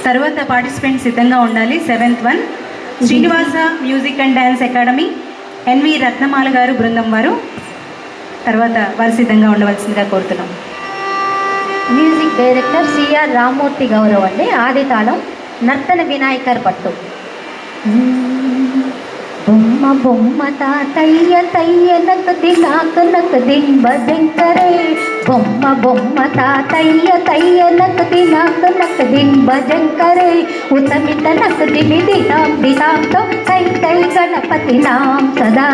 తర్వాత పార్టిసిపెంట్స్ సిద్ధంగా ఉండాలి. 7th 1 Srinivasa music and dance academy NV Ratnamala గారు బృందం వారు తర్వాత వారు సిద్ధంగా ఉండవలసిందిగా కోరుతున్నాం. మ్యూజిక్ డైరెక్టర్ సిఆర్ రామ్మూర్తి గౌరవ్ అండి. ఆది తాళం నర్తన వినాయకర్ పట్టు. బొమ్మ బొమ్మ తాతయ్య తయ్య నకది నాక నకదిన్ భజంకరే. బొమ్మ బొమ్మ తాతయ్య తయ్య నకది నాక నకదిన్ భజంకరే. ఉతమిత నకది మిదితాం దితాంతో తై తై గణపతి నాం సదా.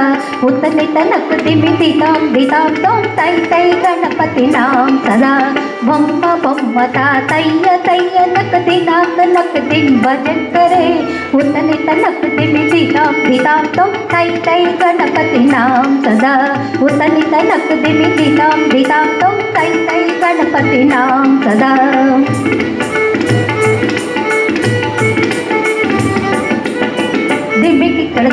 ఉతమిత నకది మిదితాం దితాంతో తై తై గణపతి నాం సదా. బొమ్మ బొమ్మ తాతయ్య తయ్య నకది నాక నకదిన్ భజంకరే. ఉతమిత నకది మిదితాం దితాంతో తై తై గణపతి నాం సదా. ఉతమిత నకది మిదితాం దితాంతో తై తై గణపతి నాం సదా.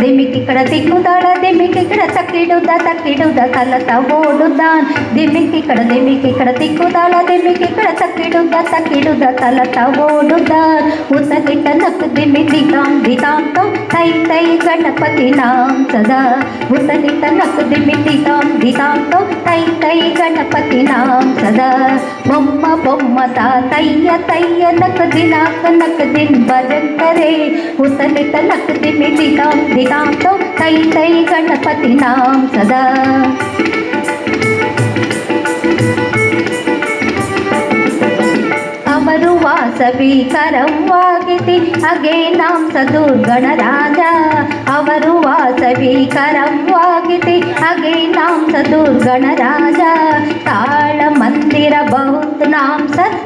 దిమ్మికిక్కడ తిక్కుదాడ దిమ్మికిక్కడ తక్కిడుదా కలత ఓడుదాన్. దిమ్మికిక్కడ తిక్కుదాడ దిమ్మికిక్కడ తక్కిడుదా కలత ఓడుదాన్. ఉతగిట నక్కు దిమ్మి దితాం దితాంతో తై తై గణపతి నాం సదా. ఉతగిట నక్కు దిమ్మి దితాం దితాంతో తై తై గణపతి నాం సదా. బొమ్మ బొమ్మ తాతయ్య తయ్య నకది నాక నకదిన్ భజంకరే. ఉతగిట నక్కు దిమ్మి దితాం దితాంతో తై తై గణపతి నాం సదా. అమరు వాసవీకరం వాగితి అగే నాం సదుర్గణరాజా. ಅವರು ವಾಸವೀಕರಂ ವಾಗಿತಿ ಅಗೆ ನಾಂ ಸದುರ್ಗಣರಾಜಾ. ತಾಳ ಮಂದಿರ ಬಹುತ್ ನಾಂ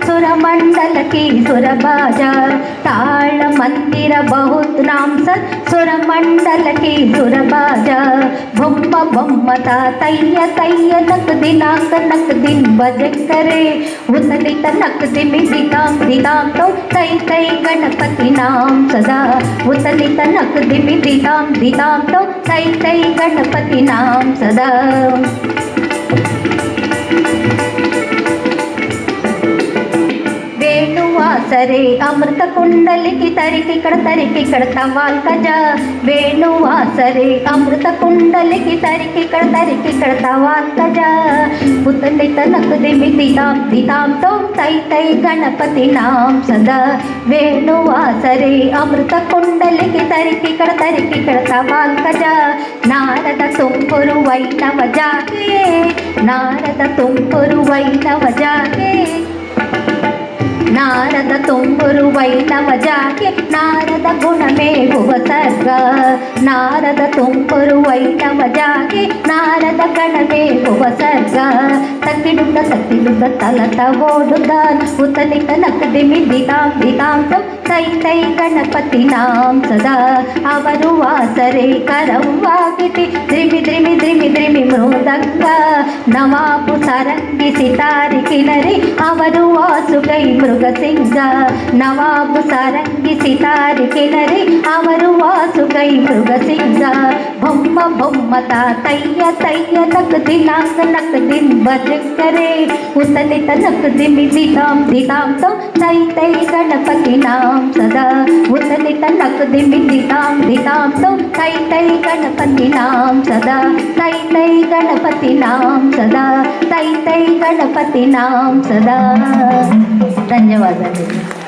ಸುರ ಮಂಡಲ ಕಿ ಸುರಬಾಜಾ. ತಾಳ ಮಂದಿರ ಬಹುತ್ ನಾಂ ಸುರ ಮಂಡಲ ಕಿ ಸುರಬಾಜಾ. ಬೊಮ್ಮ ಬೊಮ್ಮ ತಾತಯ್ಯ ತಯ್ಯ ನಕದಿ ನಾಕ ನಕದಿನ್ ಭಜಂಕರೆ. ಉಸಲಿತ ನಕದಿ ಮಿದಿತಾಂ ದಿತಾಂತೋ ತೈ ತೈ ಗಣಪತಿ ನಾಂ ಸದಾ. ಉಸಲಿತ ನಕದಿ ಮಿದಿತಾಂ దితాంతో తై తై గణపతి నాం సదా. వేణువాసరే అమృత కుండలికి తరికిక్కడ తవాల్ కజా. వేణువాసరే అమృత కుండలికి తరికిక్కడ తవాల్ కజా. పుతలిత నకది మిదితాం దితాంతో తై తై గణపతి నాం సదా. వేణువాసరే అమృత కుండలికి తరికిక్కడ తవాల్ కజా. నారద తుంపురు వైనవ జాగే. నారద తుంపురు వైనవ జాగే. నారద తుంబురు వైనవ జాగే. నారద గుణమే ఉపసర్గ. నారద తుంబురు వైనవ జాగే. నారద గణమే ఉపసర్గ. తక్కిడుద తలత ఓడుదాన్. ఉతలిత నకది మిదితాం దితాంతో తై తై గణపతి నాం సదా. ಅವರು ವಾಸರೆ ಕರಂ ವಾಗಿತಿ ದ್ರಿಮಿ ದ್ರಿಮಿ ದ್ರಿಮಿ ದ್ರಿಮಿ ಮೃದಂಗ. ನವಾಬು ಸರಂಗಿ ಸಿತಾರಿ ಕಿನರಿ ಅವರು ವಾಸುಗೈ ಮೃಗಸಿಂಗ. ನವಾಬು ಸರಂಗಿ ಸಿತಾರಿ ಕಿನರಿ ಅವರು ವಾಸುಗೈ ಮೃಗಸಿಂಗ. ಬೊಮ್ಮ ಬೊಮ್ಮ ತಾತಯ್ಯ ತಯ್ಯ ನಕದಿ ನಾಕ ನಕದಿನ್ ಭಜಂಕರೆ. ಉಸಲಿತ ನಕದಿ ಮಿದಿತಾಂ ದಿತಾಂತೋ ತೈ ತೈ ಗಣಪತಿ ನಾಂ ಸದಾ. ಉಸಲಿತ ನಕದಿ ಮಿದಿತಾಂ దితాంతో తై తై గణపతి నాం సదా. తై తై గణపతి నాం సదా. తై తై గణపతి నాం సదా. ధన్యవాదాలు.